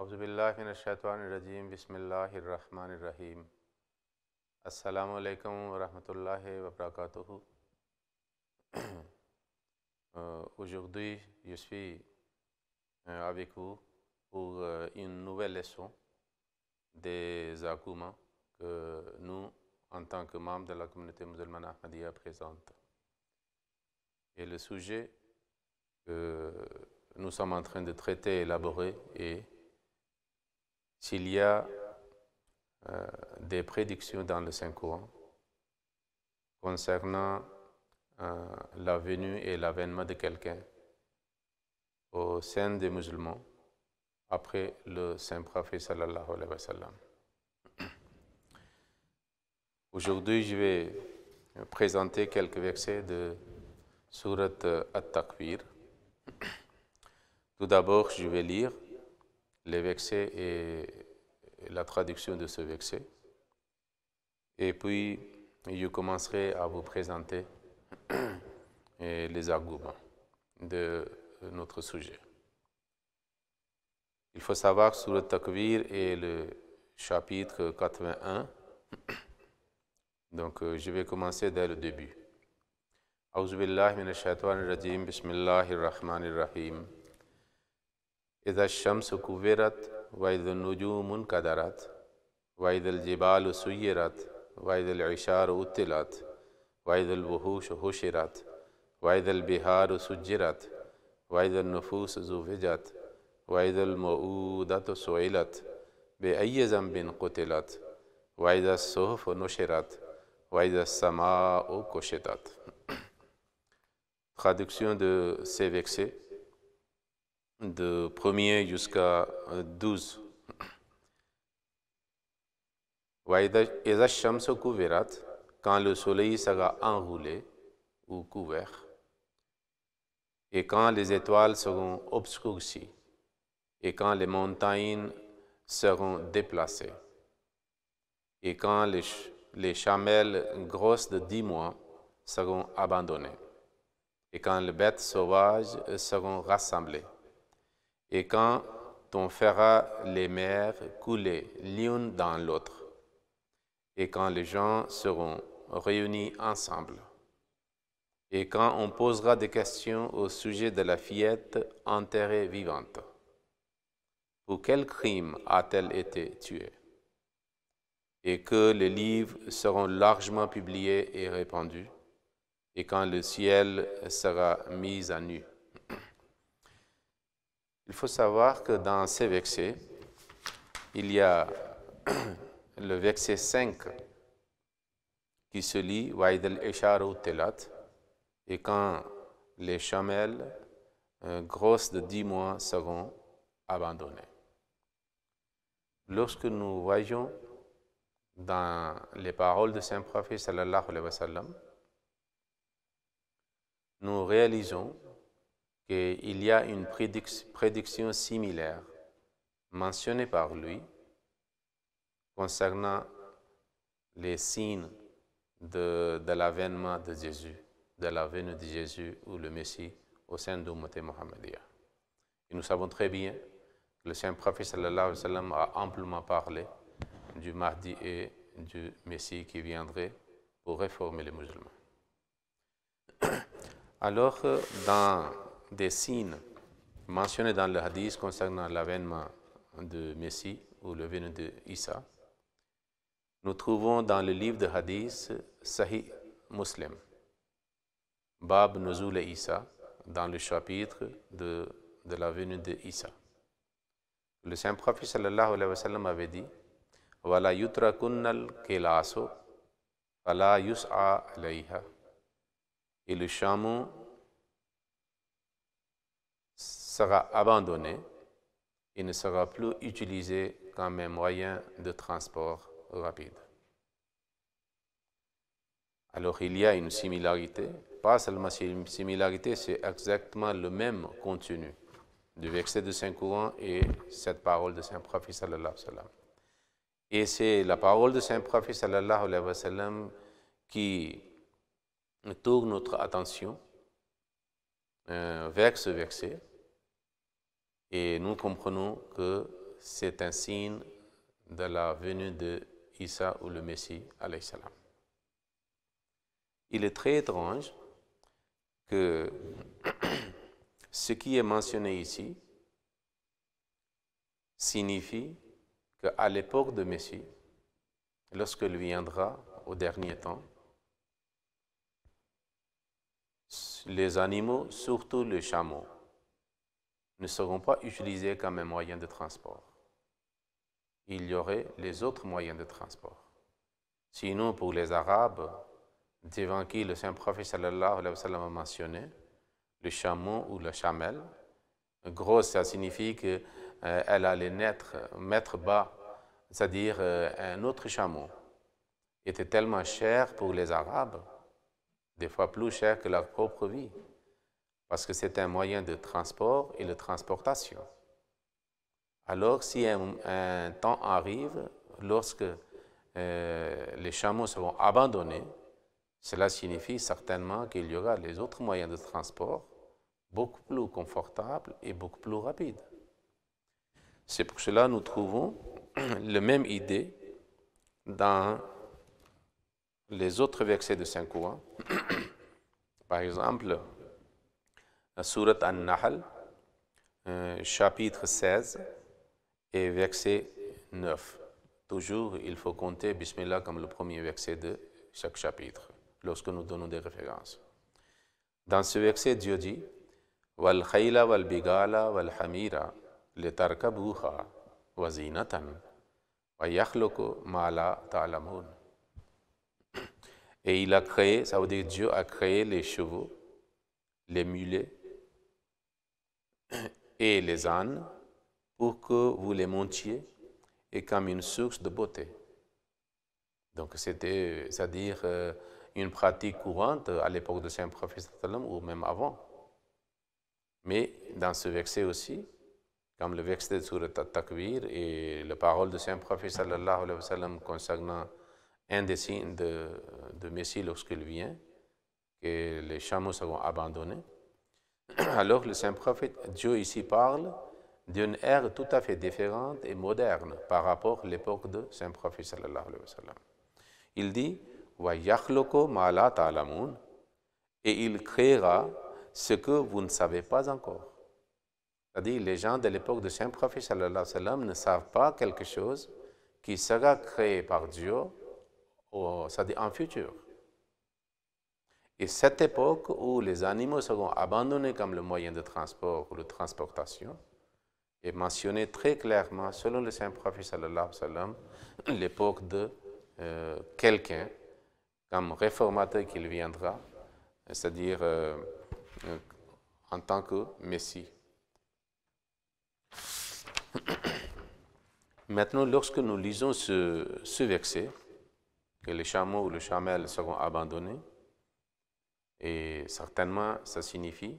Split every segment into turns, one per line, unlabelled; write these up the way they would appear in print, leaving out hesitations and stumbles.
Auzubillahi minash-shaytanir-rajim. Bismillahir-rahmanir-rahim. Assalamu alaikum wa rahmatullahi wa barakatuhu. Aujourd'hui, je suis avec vous pour une nouvelle leçon des arguments que nous, en tant que membres de la communauté musulmane Ahmadiyya, présentons. Et le sujet que nous sommes en train de traiter, élaborer, est s'il y a des prédictions dans le Saint-Coran concernant la venue et l'avènement de quelqu'un au sein des musulmans après le Saint-Prophète sallallahu alayhi wa sallam. Aujourd'hui, je vais présenter quelques versets de Surat At-Takwir. Tout d'abord, je vais lire les versets et la traduction de ce verset. Et puis, je commencerai à vous présenter les arguments de notre sujet. Il faut savoir que Surat Takwir est le chapitre 81. Donc, je vais commencer dès le début. Auzubillahi minash-shaytanir-rajim. Bismillahir-rahmanir-rahim. إذا الشمس كورت وإذا النجوم انكدرت وإذا الجبال سيرت وإذا العشار أطلت وإذا الوحوش حشرت وإذا البحار سجرت وإذا النفوس زوجت وإذا الموءودة سئلت بأي ذنب قتلت وإذا الصحف نشرت وإذا السماء كشطت. Traduction de ces versets de 1er jusqu'à 12. Iza shamsu kuvirat, quand le soleil sera enroulé ou couvert, et quand les étoiles seront obscurcies, et quand les montagnes seront déplacées, et quand les chamelles grosses de 10 mois seront abandonnées, et quand les bêtes sauvages seront rassemblées, et quand on fera les mers couler l'une dans l'autre, et quand les gens seront réunis ensemble, et quand on posera des questions au sujet de la fillette enterrée vivante. Pour quel crime a-t-elle été tuée? Et que les livres seront largement publiés et répandus, et quand le ciel sera mis à nu. Il faut savoir que dans ces versets, il y a le verset 5 qui se lit Waïd al-Isharu Telat, et quand les chamelles grosses de 10 mois seront abandonnées. Lorsque nous voyons dans les paroles de Saint-Prophète sallallahu alayhi wa sallam, nous réalisons qu'il y a une prédiction similaire mentionnée par lui concernant les signes de l'avènement de Jésus, de la venue de Jésus ou le Messie au sein de l'Ummah Muhammadiyya. Et nous savons très bien que le Saint-Prophète sallallahu alayhi wa sallam a amplement parlé du Mahdi et du Messie qui viendrait pour réformer les musulmans. Alors, dans des signes mentionnés dans le hadith concernant l'avènement de Messie ou le venue de Isa, nous trouvons dans le livre de hadith Sahih Muslim, Bab Nuzul Isa, dans le chapitre de la venue de Isa. Le Saint-Prophète sallallahu alayhi wa sallam avait dit Wala yutrakunnal kilaso, fala yus'a alayha. Et le chameau sera abandonné et ne sera plus utilisé comme un moyen de transport rapide. Alors il y a une similarité, pas seulement une similarité, c'est exactement le même contenu du verset de Saint-Coran et cette parole de Saint-Prophète sallallahu alayhi wa sallam. Et c'est la parole de Saint-Prophète sallallahu alayhi wa sallam qui tourne notre attention vers ce verset, et nous comprenons que c'est un signe de la venue de Isa ou le Messie, alayhi salam. Il est très étrange que ce qui est mentionné ici signifie qu'à l'époque de Messie, lorsqu'il viendra au dernier temps, les animaux, surtout les chameaux, ne seront pas utilisés comme un moyen de transport. Il y aurait les autres moyens de transport. Sinon, pour les Arabes, devant qui le Saint-Prophète sallallahu alayhi wa sallam a mentionné, le chameau ou la chamelle, gros, ça signifie qu'elle allait mettre bas, c'est-à-dire un autre chameau, était tellement cher pour les Arabes, des fois plus cher que leur propre vie, parce que c'est un moyen de transport et de transportation. Alors, si un temps arrive, lorsque les chameaux seront abandonnés, cela signifie certainement qu'il y aura les autres moyens de transport beaucoup plus confortables et beaucoup plus rapides. C'est pour cela que nous trouvons la même idée dans les autres versets de Saint-Coran. Par exemple, la sourate An-Nahl, chapitre 16 et verset 9. Toujours, il faut compter Bismillah comme le premier verset de chaque chapitre, lorsque nous donnons des références. Dans ce verset, Dieu dit Wal khayla wal bigala wal hamira litarkabuha wa zinatan wa yakhluqu ma la ta'lamun. Et il a créé, ça veut dire Dieu a créé les chevaux, les mulets et les ânes pour que vous les montiez et comme une source de beauté. Donc c'était, c'est-à-dire une pratique courante à l'époque de Saint-Prophète ou même avant. Mais dans ce verset aussi, comme le verset de Surat At-Takwir et la parole de Saint-Prophète sallallahu alayhi wa sallam concernant un des signes de Messie lorsqu'il vient, que les chameaux seront abandonnés. Alors le Saint-Prophète, Dieu ici parle d'une ère tout à fait différente et moderne par rapport à l'époque de Saint-Prophète sallallahu alayhi wa sallam. Il dit wa yakhluqu ma la ta'lamun, et il créera ce que vous ne savez pas encore. C'est-à-dire les gens de l'époque de Saint-Prophète sallallahu alayhi wa sallam ne savent pas quelque chose qui sera créé par Dieu, c'est-à-dire en futur. Et cette époque où les animaux seront abandonnés comme le moyen de transport ou de transportation est mentionnée très clairement selon le Saint-Prophète sallallahu alayhi wa sallam, l'époque de quelqu'un comme réformateur qu'il viendra, c'est-à-dire en tant que Messie. Maintenant, lorsque nous lisons ce verset, que les chameaux ou les chamelles seront abandonnés, et certainement ça signifie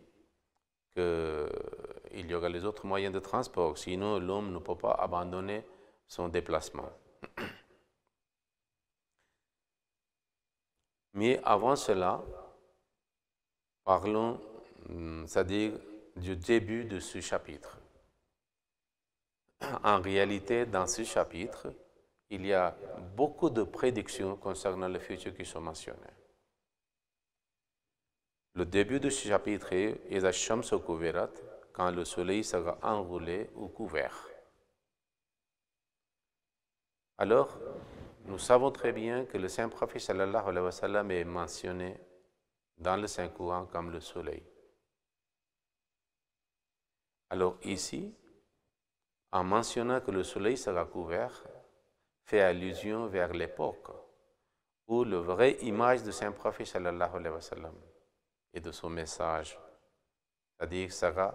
qu'il y aura les autres moyens de transport, sinon l'homme ne peut pas abandonner son déplacement. Mais avant cela, parlons, c'est-à-dire du début de ce chapitre. En réalité, dans ce chapitre, il y a beaucoup de prédictions concernant le futur qui sont mentionnées. Le début de ce chapitre est « Iza shamsu kuwirat » quand le soleil sera enroulé ou couvert. Alors, nous savons très bien que le Saint-Prophète sallallahu alayhi wa sallam est mentionné dans le Saint-Coran comme le soleil. Alors ici, en mentionnant que le soleil sera couvert, fait allusion vers l'époque où la vraie image du Saint-Prophète sallallahu alayhi wa sallam et de son message, c'est-à-dire sera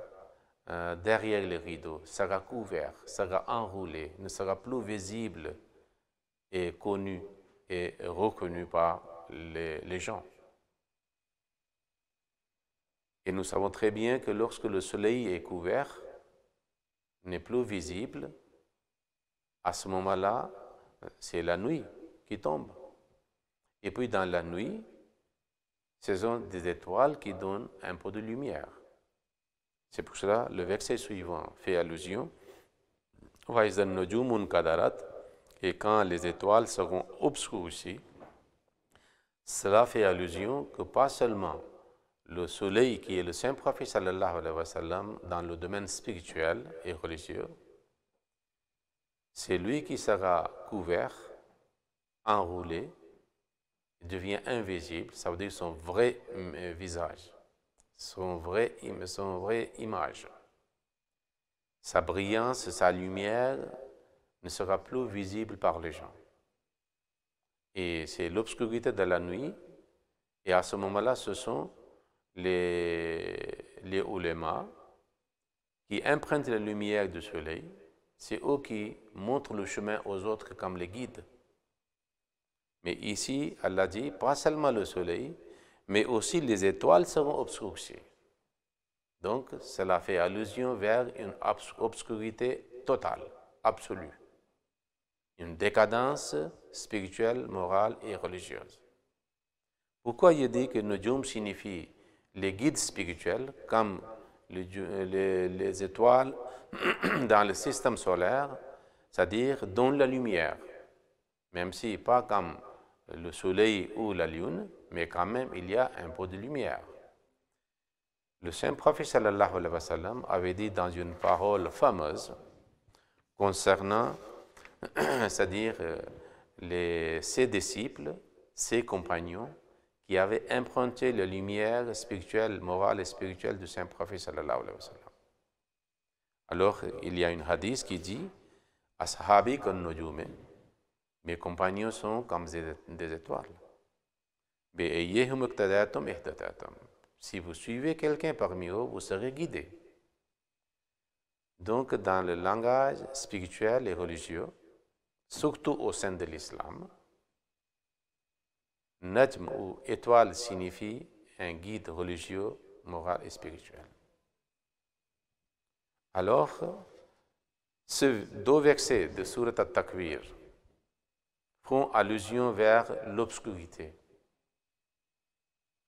derrière les rideaux, sera couvert, sera enroulé, ne sera plus visible et connu et reconnu par les gens. Et nous savons très bien que lorsque le soleil est couvert, n'est plus visible, à ce moment-là, c'est la nuit qui tombe. Et puis dans la nuit, ce sont des étoiles qui donnent un peu de lumière. C'est pour cela que le verset suivant fait allusion وَإِذَا النُّجُومُ انْكَدَرَتْ, et quand les étoiles seront obscurcies. Cela fait allusion que pas seulement le soleil, qui est le saint prophète sallallahu alayhi wa sallam, dans le domaine spirituel et religieux, c'est lui qui sera couvert, enroulé, devient invisible, ça veut dire son vrai visage, son vrai image. Sa brillance, sa lumière ne sera plus visible par les gens. Et c'est l'obscurité de la nuit, et à ce moment-là, ce sont les ulémas qui empruntent la lumière du soleil, c'est eux qui montrent le chemin aux autres comme les guides. Mais ici, Allah dit, pas seulement le soleil, mais aussi les étoiles seront obscurcies. Donc, cela fait allusion vers une obscurité totale, absolue. Une décadence spirituelle, morale et religieuse. Pourquoi il dit que Nujum signifie les guides spirituels, comme les étoiles dans le système solaire, c'est-à-dire donnent la lumière, même si pas comme le soleil ou la lune, mais quand même il y a un peu de lumière. Le saint prophète sallallahu alayhi wa sallam avait dit dans une parole fameuse concernant, c'est-à-dire ses disciples, ses compagnons, qui avaient emprunté la lumière spirituelle, morale et spirituelle du saint prophète sallallahu alayhi wa sallam. Alors, il y a une hadith qui dit « Ashabi kon nujume » mes compagnons sont comme des étoiles. Si vous suivez quelqu'un parmi eux, vous serez guidé. Donc, dans le langage spirituel et religieux, surtout au sein de l'islam, Najm ou étoile signifie un guide religieux, moral et spirituel. Alors, ces deux versets de Surat al-Takwir font allusion vers l'obscurité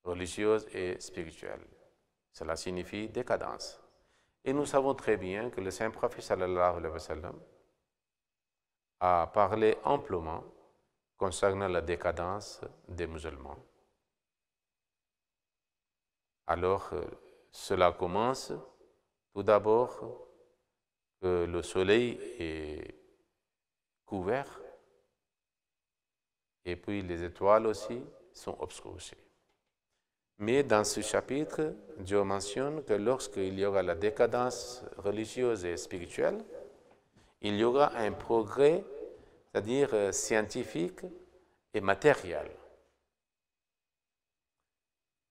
religieuse et spirituelle. Cela signifie décadence. Et nous savons très bien que le saint prophète sallallahu alayhi wa sallam a parlé amplement concernant la décadence des musulmans. Alors, cela commence tout d'abord que le soleil est couvert et puis les étoiles aussi sont obscurcies. Mais dans ce chapitre, Dieu mentionne que lorsqu'il y aura la décadence religieuse et spirituelle, il y aura un progrès, c'est-à-dire scientifique et matériel.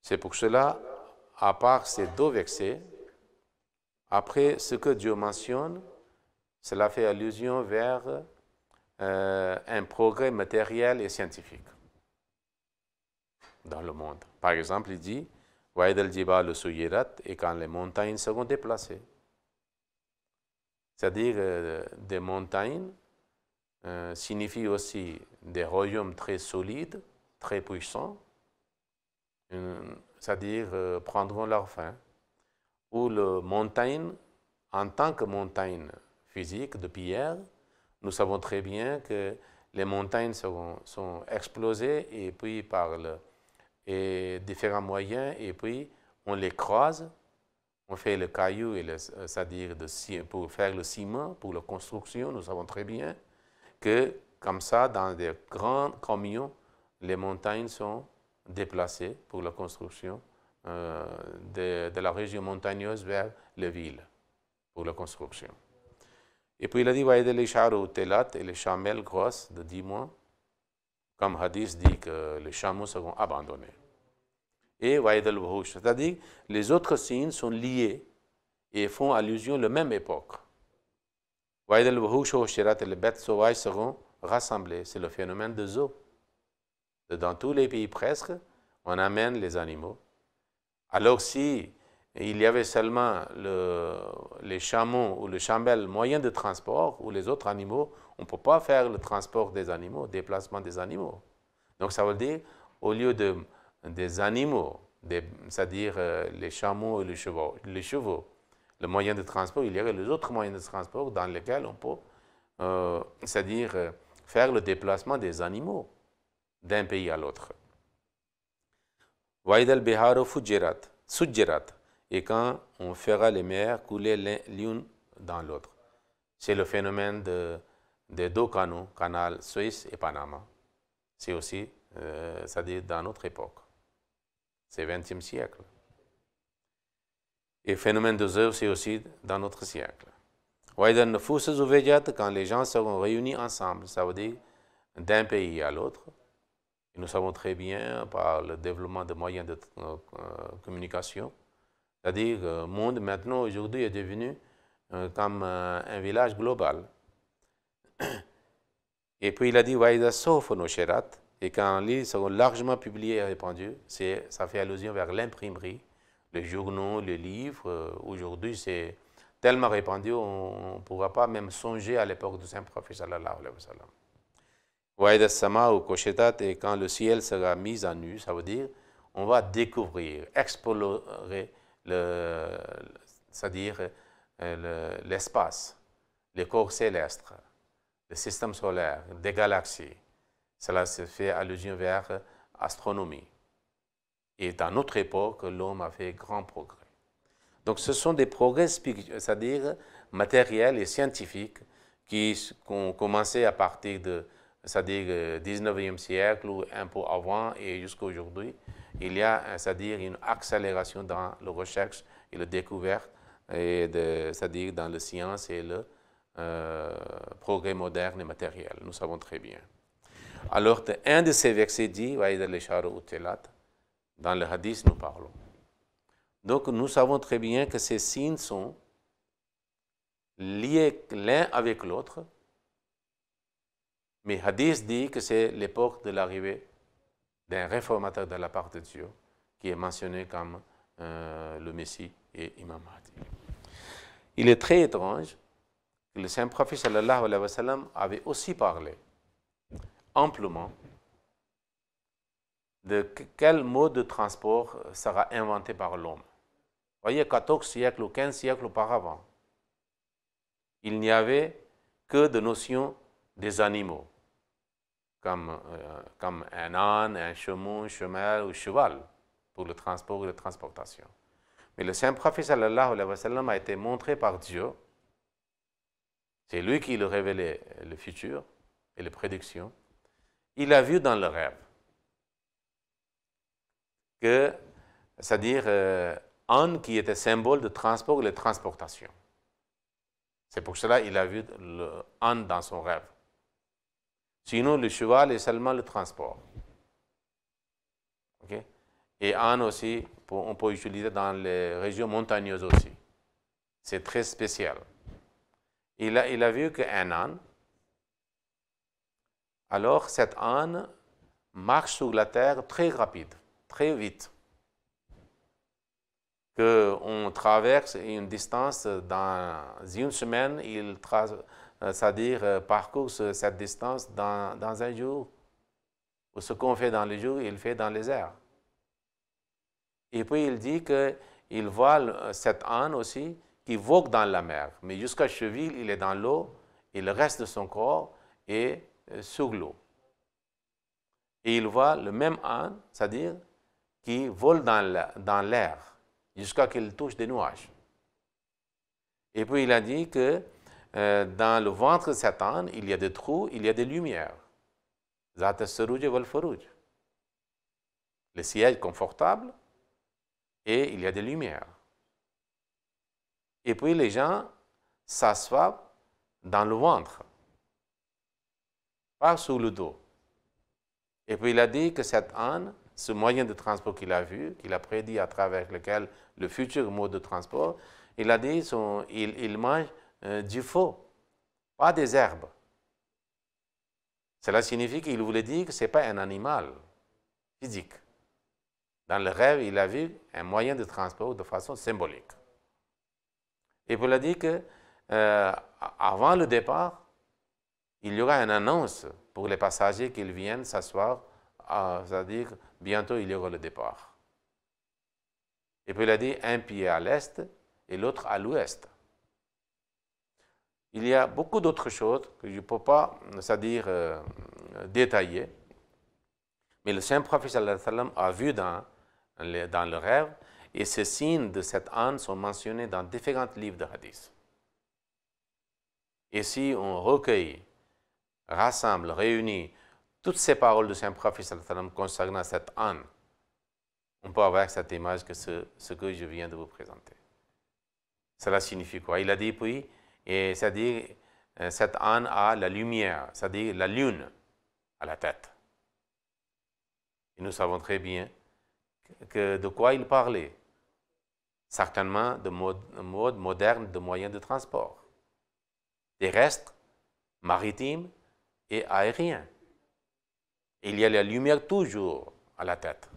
C'est pour cela, à part ces deux versets, après ce que Dieu mentionne, cela fait allusion vers un progrès matériel et scientifique dans le monde. Par exemple, il dit « Wa'id al-jibal suyirat » et quand les montagnes seront déplacées. C'est-à-dire des montagnes signifie aussi des royaumes très solides, très puissants, c'est-à-dire prendront leur fin. Ou les montagnes, en tant que montagnes physiques de pierre, nous savons très bien que les montagnes sont explosées et puis par différents moyens, et puis on les croise, on fait le caillou, c'est-à-dire pour faire le ciment, pour la construction. Nous savons très bien que comme ça, dans des grands camions, les montagnes sont déplacées pour la construction de la région montagneuse vers les villes, pour la construction. Et puis il a dit, et les chamelles grosses de 10 mois, comme Hadith dit que les chameaux seront abandonnés. Et c'est-à-dire les autres signes sont liés et font allusion à la même époque. Les bêtes sauvages seront rassemblées. C'est le phénomène de zoo. Dans tous les pays presque, on amène les animaux. Alors si il y avait seulement les chameaux ou les chamelles, moyens de transport, ou les autres animaux, on ne peut pas faire le transport des animaux, le déplacement des animaux. Donc ça veut dire, au lieu des animaux, c'est-à-dire les chameaux et les chevaux, le moyen de transport, il y aurait les autres moyens de transport dans lesquels on peut c'est-à-dire faire le déplacement des animaux d'un pays à l'autre. Waïd al-Biharo Sujjirat, et quand on fera les mers couler l'une dans l'autre. C'est le phénomène des deux canaux, canal Suisse et Panama. C'est aussi, c'est-à-dire dans notre époque. C'est le XXe siècle. Et le phénomène des œuvres, c'est aussi dans notre siècle. Quand les gens seront réunis ensemble, ça veut dire d'un pays à l'autre. Et nous savons très bien, par le développement de moyens de communication, c'est-à-dire que le monde maintenant, aujourd'hui, est devenu comme un village global. Et puis il a dit, et quand les livres seront largement publiés et répandus, ça fait allusion vers l'imprimerie, les journaux, les livres. Aujourd'hui, c'est tellement répandu, on ne pourra pas même songer à l'époque du Saint-Prophète sallallahu alayhi wa sallam. Waïd as-sama ou koshetat, et quand le ciel sera mis à nu, ça veut dire on va découvrir, explorer c'est-à-dire l'espace, les corps célestes, le système solaire, des galaxies. Cela se fait allusion vers l'astronomie. Et dans notre époque, l'homme a fait grand progrès. Donc ce sont des progrès spirituels, c'est-à-dire matériels et scientifiques qui ont commencé à partir de, c'est-à-dire 19e siècle ou un peu avant et jusqu'à aujourd'hui. Il y a, c'est-à-dire une accélération dans la recherche et la découverte, c'est-à-dire dans la science et le progrès moderne et matériel. Nous savons très bien. Alors, un de ces versets dit, dans le hadith, nous parlons. Donc, nous savons très bien que ces signes sont liés l'un avec l'autre. Mais hadith dit que c'est l'époque de l'arrivée d'un réformateur de la part de Dieu, qui est mentionné comme le Messie et Imam Mahdi. Il est très étrange que le Saint-Prophète sallallahu alayhi wa sallam avait aussi parlé amplement de quel mode de transport sera inventé par l'homme. Vous voyez, 14 siècles ou 15 siècles auparavant, il n'y avait que de notions des animaux, comme un âne, un chameau, un cheval ou cheval, pour le transport et la transportation. Mais le Saint-Prophète sallallahu alayhi wa sallam a été montré par Dieu. C'est lui qui lui révélait le futur et les prédictions. Il a vu dans le rêve que, c'est-à-dire âne qui était symbole de transport et de transportation. C'est pour cela qu'il a vu le âne dans son rêve. Sinon, le cheval est seulement le transport. Okay? Et âne aussi, on peut utiliser dans les régions montagneuses aussi. C'est très spécial. Il a vu qu'un âne, alors cet âne marche sur la terre très rapide, très vite. Qu'on traverse une distance dans une semaine, c'est-à-dire parcourt cette distance dans un jour. Ou ce qu'on fait dans les jours, il fait dans les airs. Et puis il dit qu'il voit cet âne aussi qui vogue dans la mer, mais jusqu'à cheville, il est dans l'eau, et le reste de son corps est sur l'eau. Et il voit le même âne, c'est-à-dire qui vole dans l'air, jusqu'à qu'il touche des nuages. Et puis il a dit que dans le ventre de cet âne, il y a des trous, il y a des lumières. Zat as-suruj wal furuj. Le siège confortable, et il y a des lumières. Et puis les gens s'assoient dans le ventre, pas sur le dos. Et puis il a dit que cet âne, ce moyen de transport qu'il a vu, qu'il a prédit à travers lequel le futur mode de transport, il a dit il mange du faux, pas des herbes. Cela signifie qu'il voulait dire que ce n'est pas un animal physique. Dans le rêve, il a vu un moyen de transport de façon symbolique. Et puis il a dit qu'avant le départ, il y aura une annonce pour les passagers qu'ils viennent s'asseoir, c'est-à-dire bientôt il y aura le départ. Et puis il a dit un pied à l'est et l'autre à l'ouest. il y a beaucoup d'autres choses que je ne peux pas, c'est-à-dire détailler. Mais le saint prophète sallallahu alayhi wa sallam a vu dans le rêve, et ces signes de cette âne sont mentionnés dans différents livres de hadith. Et si on recueille, rassemble, réunit toutes ces paroles du saint prophète sallallahu alayhi wa sallam concernant cette âne, on peut avoir cette image que ce que je viens de vous présenter. Cela signifie quoi? Il a dit puis, c'est-à-dire cette âne a la lumière, c'est-à-dire la lune à la tête. Et nous savons très bien que de quoi il parlait. Certainement de mode moderne de moyens de transport, terrestres, maritimes et aériens. Il y a la lumière toujours à la tête.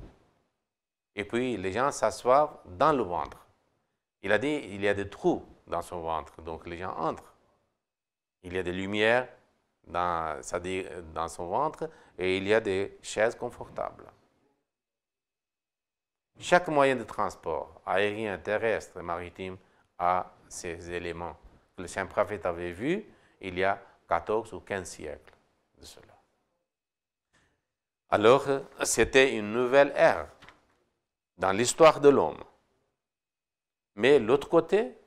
Et puis les gens s'assoient dans le ventre. Il a dit il y a des trous dans son ventre, donc les gens entrent. Il y a des lumières c'est-à-dire dans son ventre et il y a des chaises confortables. Chaque moyen de transport, aérien, terrestre, maritime, a ces éléments que le saint prophète avait vus il y a 14 ou 15 siècles de cela. Alors, c'était une nouvelle ère dans l'histoire de l'homme. Mais de l'autre côté,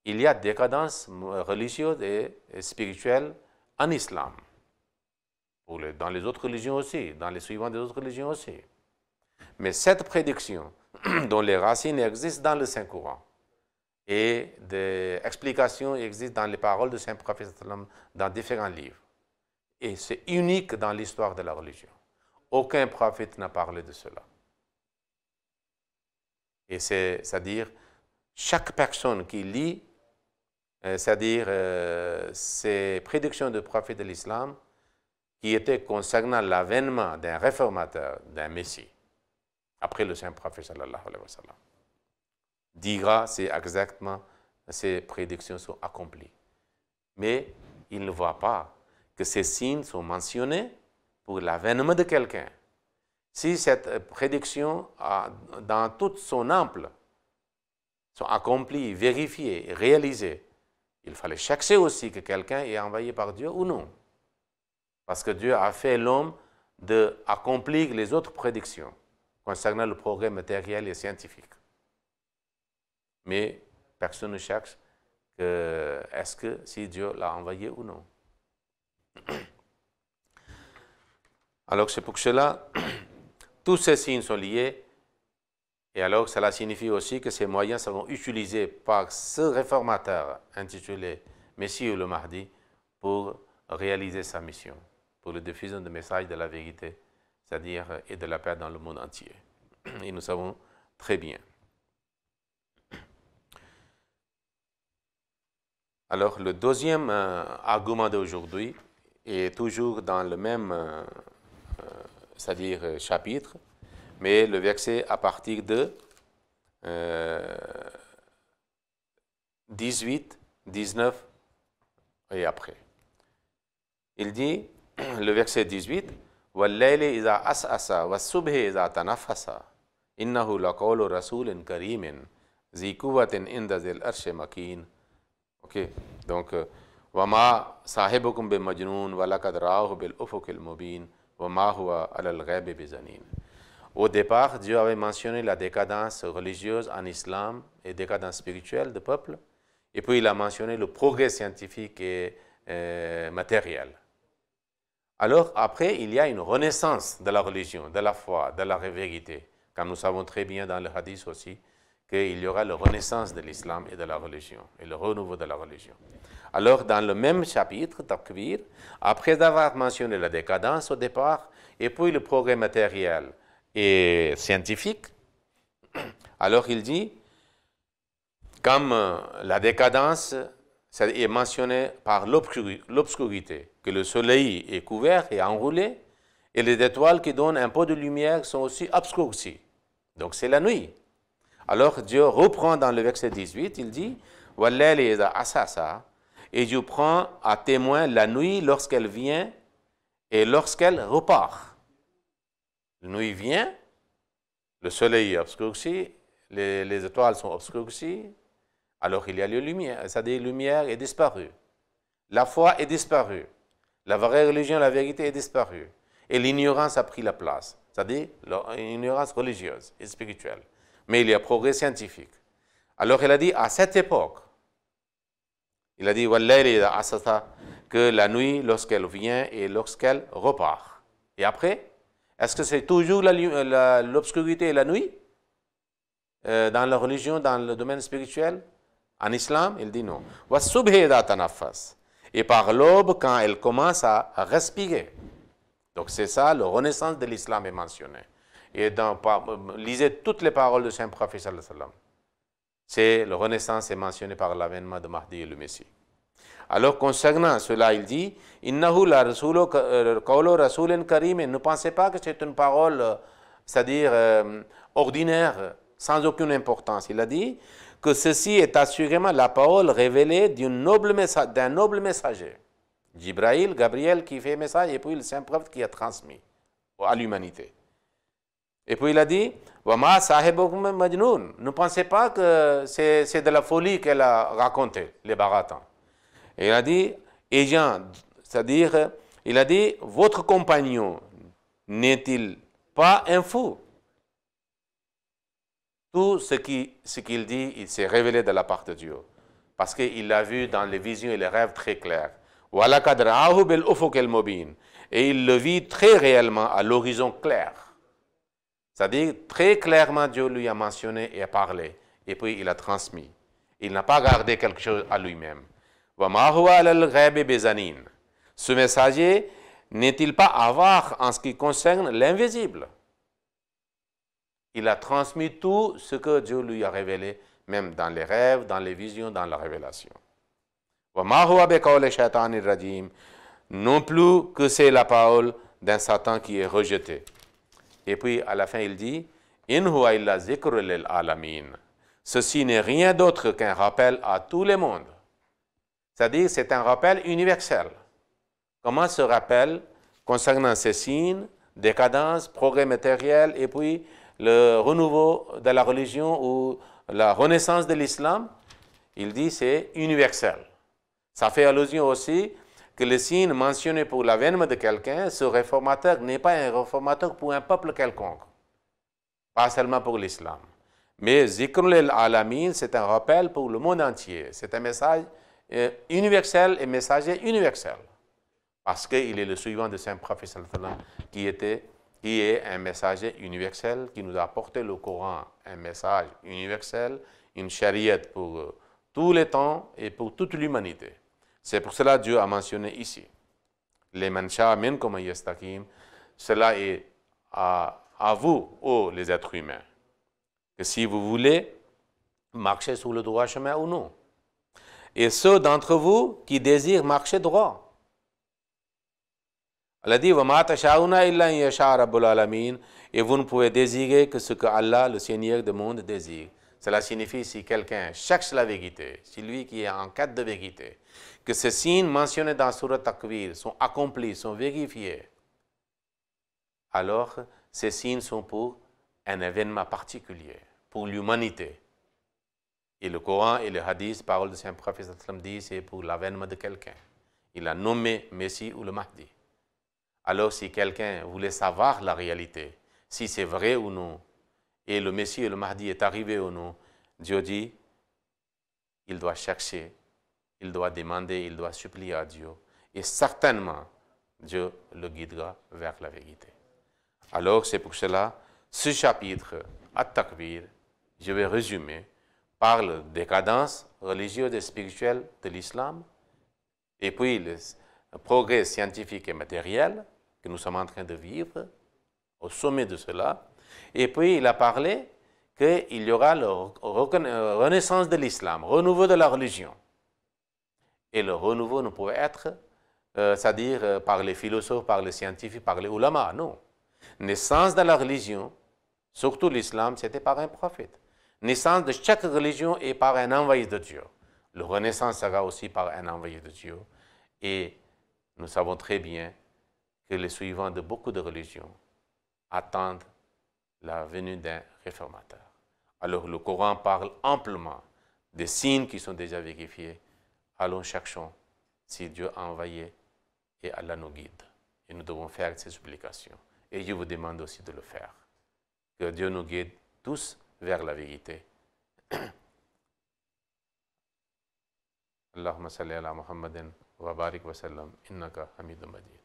il y a décadence religieuse et spirituelle en islam. Dans les autres religions aussi, dans les suivants des autres religions aussi. Mais cette prédiction, dont les racines existent dans le Saint-Coran, et des explications existent dans les paroles du Saint-Prophète dans différents livres. Et c'est unique dans l'histoire de la religion. Aucun prophète n'a parlé de cela. Et c'est-à-dire, chaque personne qui lit, c'est-à-dire ces prédictions du prophète de l'islam, qui étaient concernant l'avènement d'un réformateur, d'un messie, après le saint prophète sallallahu alayhi wa sallam, dira c'est exactement ces prédictions sont accomplies. Mais il ne voit pas que ces signes sont mentionnés pour l'avènement de quelqu'un. Si cette prédiction, dans toute son ample, sont accomplies, vérifiées, réalisées, il fallait chercher aussi que quelqu'un est envoyé par Dieu ou non. Parce que Dieu a fait l'homme d'accomplir les autres prédictions concernant le progrès matériel et scientifique. Mais personne ne cherche est-ce que si Dieu l'a envoyé ou non. Alors c'est pour cela, tous ces signes sont liés, et alors cela signifie aussi que ces moyens seront utilisés par ce réformateur intitulé Messie ou le Mahdi pour réaliser sa mission, pour la diffusion du message de la vérité, c'est-à-dire et de la paix dans le monde entier. Et nous savons très bien. Alors, le deuxième argument d'aujourd'hui est toujours dans le même, c'est-à-dire chapitre, mais le verset à partir de 18, 19 et après. Il dit, le verset 18, وَاللَّيْلِ إِذَا أَسْأَسَ وَالصُّبْحِ إِذَا تَنَفَّسَ إِنَّهُ لَقَوْلُ رَسُولٍ كَرِيمٍ ذِي قُوَّةٍ عِنْدَ ذِي الْعَرْشِ مَكِينٍ. Ok, donc, وَمَا صَاحِبُكُمْ بِمَجْنُونٍ وَلَقَدْ رَآهُ بِالْأُفُقِ الْمُبِينِ وَمَا هُوَ عَلَى الْغَيْبِ بِضَنِينٍ. Au départ, Dieu avait mentionné la décadence religieuse en islam et décadence spirituelle du peuple, et puis il a mentionné le progrès scientifique et matériel. Alors après, il y a une renaissance de la religion, de la foi, de la vérité, comme nous savons très bien dans le hadith aussi, qu'il y aura la renaissance de l'islam et de la religion, et le renouveau de la religion. Alors dans le même chapitre, Takwir, après avoir mentionné la décadence au départ, et puis le progrès matériel et scientifique, alors il dit, comme la décadence est mentionnée par l'obscurité, que le soleil est couvert et enroulé, et les étoiles qui donnent un peu de lumière sont aussi obscurcies. Donc c'est la nuit. Alors Dieu reprend dans le verset 18, il dit, وَاللَّيْلِ إِذَا أَسَاسَ, et Dieu prend à témoin la nuit lorsqu'elle vient et lorsqu'elle repart. La nuit vient, le soleil est obscurci, les étoiles sont obscurcies, alors il y a la lumière, c'est-à-dire la lumière est disparue. La foi est disparue. La vraie religion, la vérité est disparue. Et l'ignorance a pris la place, c'est-à-dire l'ignorance religieuse et spirituelle. Mais il y a progrès scientifique. Alors il a dit, à cette époque, il a dit, que la nuit, lorsqu'elle vient et lorsqu'elle repart. Et après, est-ce que c'est toujours l'obscurité et la nuit dans la religion, dans le domaine spirituel? En islam, il dit non. Et par l'aube, quand elle commence à respirer. Donc c'est ça, la renaissance de l'islam est mentionnée. Et lisez toutes les paroles de Saint Prophète sallallahu alayhi wa sallam. C'est la renaissance est mentionnée par l'avènement de Mahdi et le Messie. Alors concernant cela, il dit Innahu la rasulu qawlu rasulin karim. Ne pensez pas que c'est une parole, c'est-à-dire ordinaire, sans aucune importance. Il a dit que ceci est assurément la parole révélée d'un noble messager. Jibraïl, Gabriel qui fait message, et puis le saint prophète qui a transmis à l'humanité. Et puis il a dit Wama sahibukum majnoun. Ne pensez pas que c'est de la folie qu'elle a raconté, les baratans. Et il a dit, c'est-à-dire, il a dit, votre compagnon n'est-il pas un fou? Tout ce qu'il dit, il s'est révélé de la part de Dieu. Parce qu'il l'a vu dans les visions et les rêves très clairs. Et il le vit très réellement à l'horizon clair. C'est-à-dire, très clairement, Dieu lui a mentionné et a parlé. Et puis, il a transmis. Il n'a pas gardé quelque chose à lui-même. Ce messager n'est-il pas avare en ce qui concerne l'invisible? Il a transmis tout ce que Dieu lui a révélé, même dans les rêves, dans les visions, dans la révélation. Non plus que c'est la parole d'un Satan qui est rejeté. Et puis à la fin il dit In huwa illa zikrun lil alamin. Ceci n'est rien d'autre qu'un rappel à tous les mondes. C'est-à-dire c'est un rappel universel. Comment ce rappel concernant ces signes, décadence, progrès matériel et puis le renouveau de la religion ou la renaissance de l'islam, il dit c'est universel. Ça fait allusion aussi que le signe mentionné pour l'avènement de quelqu'un, ce réformateur n'est pas un réformateur pour un peuple quelconque, pas seulement pour l'islam. Mais Zikrul al-Alamin, c'est un rappel pour le monde entier. C'est un message universel et messager universel. Parce qu'il est le suivant de Saint Prophète qui est un messager universel, qui nous a apporté le Coran, un message universel, une charia pour tous les temps et pour toute l'humanité. C'est pour cela que Dieu a mentionné ici. Les mansha minkum yastaqim, cela est à vous, ô les êtres humains, que si vous voulez marcher sur le droit chemin ou non. Et ceux d'entre vous qui désirent marcher droit. Elle a dit, et vous ne pouvez désirer que ce que Allah, le Seigneur du monde, désire. Cela signifie si quelqu'un cherche la vérité, si lui qui est en quête de vérité, que ces signes mentionnés dans Surat Takwir sont accomplis, sont vérifiés, alors ces signes sont pour un événement particulier, pour l'humanité. Et le Coran et le Hadith, parole de Saint Prophète, dit c'est pour l'avènement de quelqu'un. Il a nommé Messie ou le Mahdi. Alors si quelqu'un voulait savoir la réalité, si c'est vrai ou non, et le Messie et le Mahdi est arrivé ou non, Dieu dit, il doit chercher, il doit demander, il doit supplier à Dieu. Et certainement, Dieu le guidera vers la vérité. Alors c'est pour cela, ce chapitre, At-Takwir, je vais résumer, parle de décadence religieuse et spirituelle de l'islam, et puis le progrès scientifique et matériel que nous sommes en train de vivre, au sommet de cela. Et puis il a parlé qu'il y aura la renaissance de l'islam, renouveau de la religion. Et le renouveau ne pouvait être, c'est-à-dire par les philosophes, par les scientifiques, par les ulama, non. Naissance de la religion, surtout l'islam, c'était par un prophète. Naissance de chaque religion est par un envoyé de Dieu. La renaissance sera aussi par un envoyé de Dieu. Et nous savons très bien que les suivants de beaucoup de religions attendent la venue d'un réformateur. Alors le Coran parle amplement des signes qui sont déjà vérifiés. Allons, cherchons si Dieu a envoyé et Allah nous guide. Et nous devons faire ces supplications. Et je vous demande aussi de le faire. Que Dieu nous guide tous vers la vérité. Allahumma salli ala Muhammadin wa barik wa sallam innaka hamidun majid.